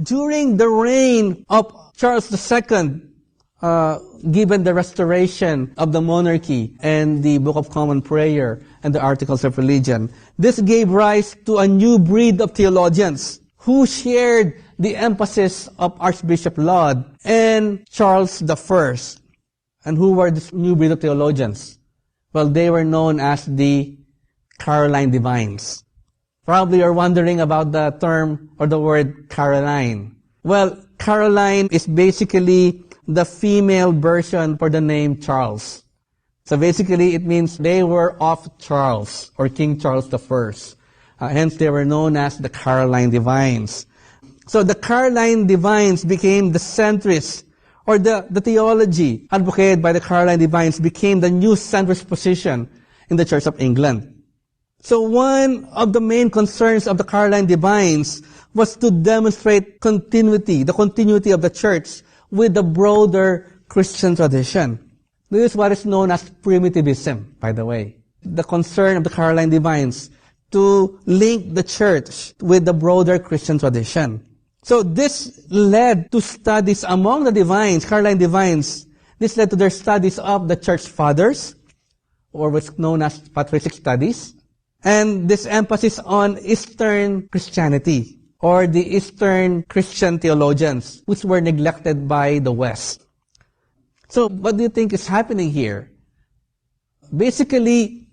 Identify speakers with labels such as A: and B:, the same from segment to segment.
A: during the reign of Charles II, given the restoration of the monarchy and the Book of Common Prayer and the Articles of Religion, this gave rise to a new breed of theologians who shared the emphasis of Archbishop Laud and Charles I. And who were this new breed of theologians? Well, they were known as the Caroline Divines. Probably you're wondering about the term or the word Caroline. Well, Caroline is basically the female version for the name Charles. So basically it means they were of Charles or King Charles I. Hence they were known as the Caroline Divines. So the Caroline Divines became the centrist, or the theology advocated by the Caroline Divines became the new centrist position in the Church of England. So one of the main concerns of the Caroline Divines was to demonstrate continuity, the continuity of the church with the broader Christian tradition. This is what is known as primitivism, by the way. The concern of the Caroline Divines to link the church with the broader Christian tradition. So this led to studies among the divines, Caroline Divines. This led to their studies of the church fathers, or what's known as patristic studies, and this emphasis on Eastern Christianity, or the Eastern Christian theologians, which were neglected by the West. So what do you think is happening here? Basically,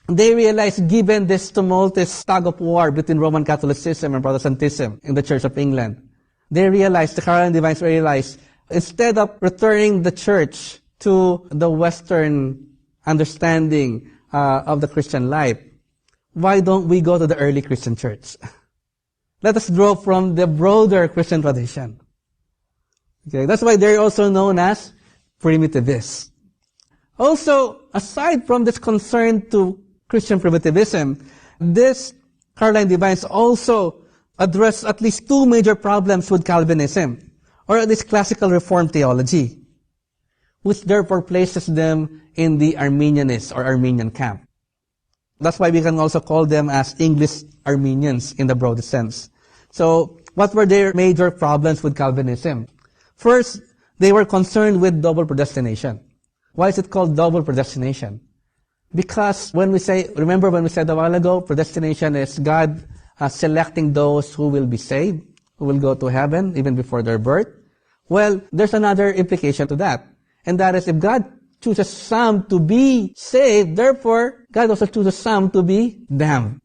A: they realized, given this tumultuous tug of war between Roman Catholicism and Protestantism in the Church of England, they realized, the Caroline Divines realized, instead of returning the church to the Western understanding of the Christian life, why don't we go to the early Christian church? Let us draw from the broader Christian tradition. Okay, that's why they're also known as primitivists. Also, aside from this concern to Christian primitivism, this Caroline Divines also addressed at least two major problems with Calvinism, or at least classical Reformed theology, which therefore places them in the Arminianist or Arminian camp. That's why we can also call them as English Arminians in the broadest sense. So, what were their major problems with Calvinism? First, they were concerned with double predestination. Why is it called double predestination? Because remember when we said a while ago, predestination is God selecting those who will be saved, who will go to heaven even before their birth. Well, there's another implication to that. And that is, if God chooses some to be saved, therefore, God also chooses some to be damned.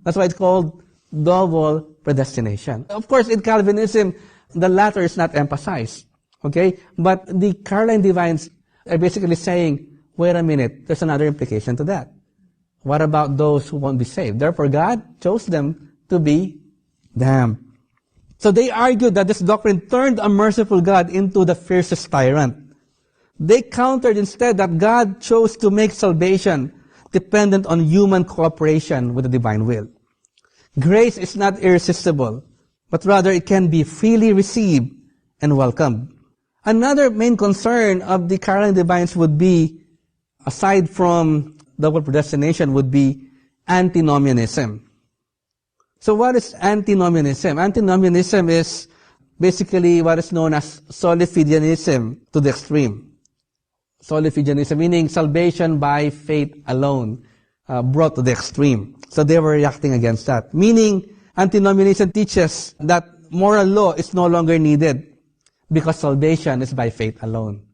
A: That's why it's called double predestination. Of course, in Calvinism, the latter is not emphasized. Okay? But the Caroline Divines are basically saying, wait a minute, there's another implication to that. What about those who won't be saved? Therefore, God chose them to be damned. So they argued that this doctrine turned a merciful God into the fiercest tyrant. They countered instead that God chose to make salvation dependent on human cooperation with the divine will. Grace is not irresistible, but rather it can be freely received and welcomed. Another main concern of the Caroline Divines would be, aside from double predestination, would be antinomianism. So what is antinomianism? Antinomianism is basically what is known as solifidianism to the extreme. Solifidianism, meaning salvation by faith alone, brought to the extreme. So they were reacting against that. Meaning, antinomianism teaches that moral law is no longer needed because salvation is by faith alone.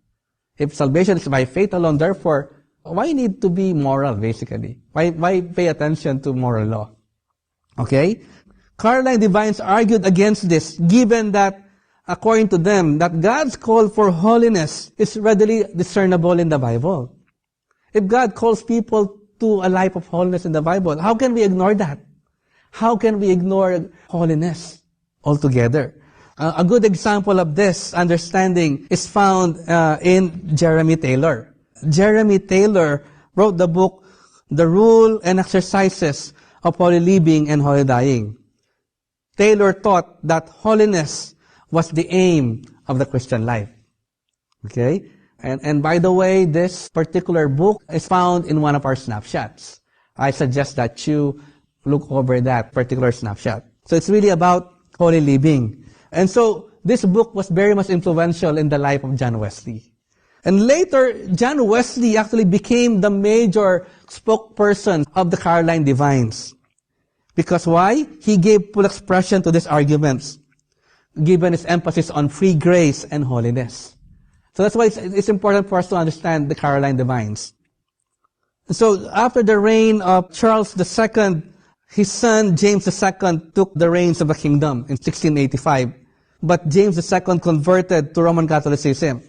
A: If salvation is by faith alone, therefore, why need to be moral, basically? Why pay attention to moral law? Okay? Caroline Divines argued against this, given that, according to them, that God's call for holiness is readily discernible in the Bible. If God calls people to a life of holiness in the Bible, how can we ignore that? How can we ignore holiness altogether? A good example of this understanding is found in Jeremy Taylor. Jeremy Taylor wrote the book, The Rule and Exercises of Holy Living and Holy Dying. Taylor taught that holiness was the aim of the Christian life. Okay? And by the way, this particular book is found in one of our snapshots. I suggest that you look over that particular snapshot. So it's really about holy living. And so this book was very much influential in the life of John Wesley. And later, John Wesley actually became the major spokesperson of the Caroline Divines. Because why? He gave full expression to these arguments, given his emphasis on free grace and holiness. So that's why it's important for us to understand the Caroline Divines. So after the reign of Charles II, his son James II took the reins of the kingdom in 1685. But James II converted to Roman Catholicism.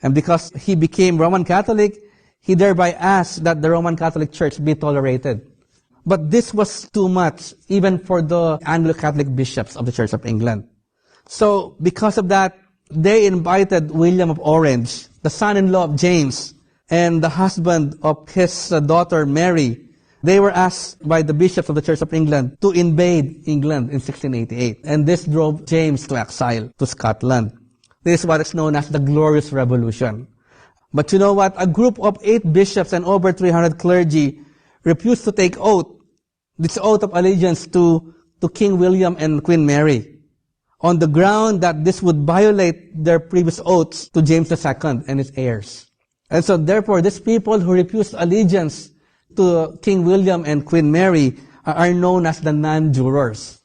A: And because he became Roman Catholic, he thereby asked that the Roman Catholic Church be tolerated. But this was too much, even for the Anglo-Catholic bishops of the Church of England. So, because of that, they invited William of Orange, the son-in-law of James, and the husband of his daughter Mary. They were asked by the bishops of the Church of England to invade England in 1688. And this drove James to exile to Scotland. This is what is known as the Glorious Revolution. But you know what? A group of 8 bishops and over 300 clergy refused to take this oath of allegiance to King William and Queen Mary, on the ground that this would violate their previous oaths to James II and his heirs. And so therefore, these people who refused allegiance to King William and Queen Mary are known as the non-jurors.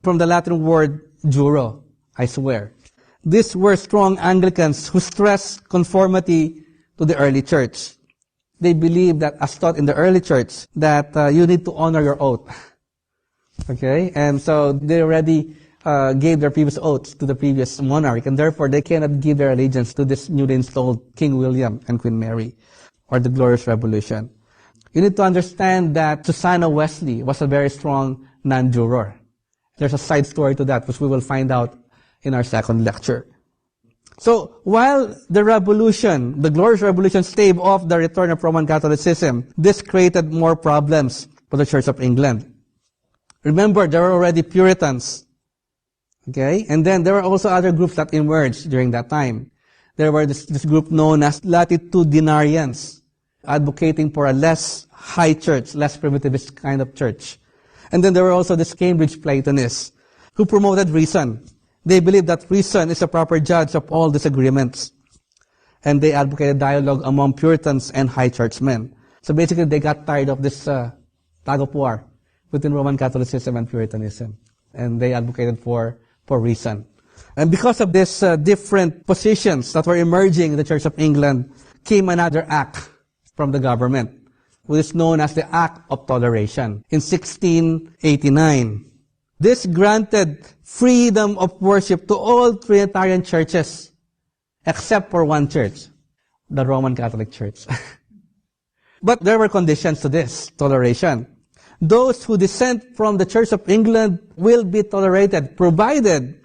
A: From the Latin word juro, I swear. These were strong Anglicans who stressed conformity to the early church. They believed that, as taught in the early church, that you need to honor your oath. Okay? And so they already gave their previous oaths to the previous monarch, and therefore they cannot give their allegiance to this newly installed King William and Queen Mary, or the Glorious Revolution. You need to understand that Susanna Wesley was a very strong non-juror. There's a side story to that, which we will find out in our second lecture. So, while the revolution, the Glorious Revolution, staved off the return of Roman Catholicism, this created more problems for the Church of England. Remember, there were already Puritans. Okay? And then there were also other groups that emerged during that time. There were this group known as Latitudinarians, advocating for a less high church, less primitivist kind of church. And then there were also the Cambridge Platonists, who promoted reason. They believed that reason is a proper judge of all disagreements. And they advocated dialogue among Puritans and high churchmen. So basically, they got tired of this tug-of-war between Roman Catholicism and Puritanism. And they advocated for reason. And because of these different positions that were emerging in the Church of England, came another act from the government, which is known as the Act of Toleration, in 1689. This granted freedom of worship to all Trinitarian churches, except for one church, the Roman Catholic Church. But there were conditions to this toleration. Those who dissent from the Church of England will be tolerated, provided,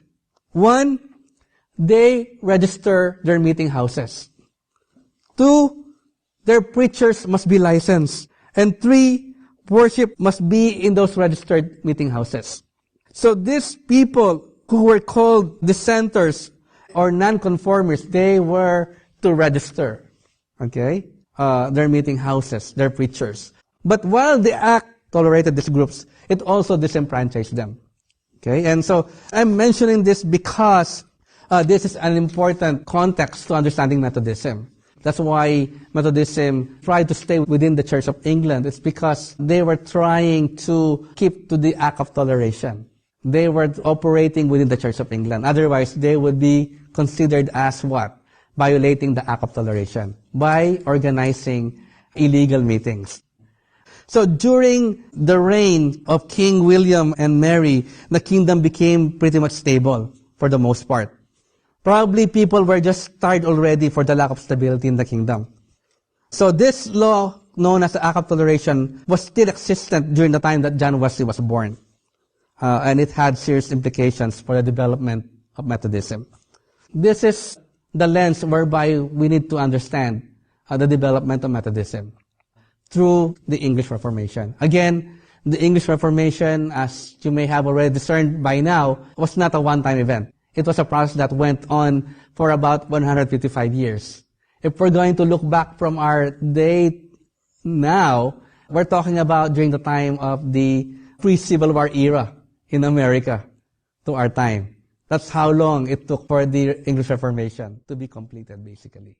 A: 1, they register their meeting houses. 2, their preachers must be licensed. And 3, worship must be in those registered meeting houses. So these people who were called dissenters or nonconformists, they were to register, their meeting houses, their preachers. But while the Act tolerated these groups, it also disenfranchised them. And so I'm mentioning this because this is an important context to understanding Methodism. That's why Methodism tried to stay within the Church of England. It's because they were trying to keep to the Act of Toleration. They were operating within the Church of England. Otherwise, they would be considered as what? Violating the Act of Toleration by organizing illegal meetings. So during the reign of King William and Mary, the kingdom became pretty much stable for the most part. Probably people were just tired already for the lack of stability in the kingdom. So this law, known as the Act of Toleration, was still existent during the time that John Wesley was born. And it had serious implications for the development of Methodism. This is the lens whereby we need to understand the development of Methodism through the English Reformation. Again, the English Reformation, as you may have already discerned by now, was not a one-time event. It was a process that went on for about 155 years. If we're going to look back from our date now, we're talking about during the time of the pre-Civil War era in America to our time. That's how long it took for the English Reformation to be completed, basically.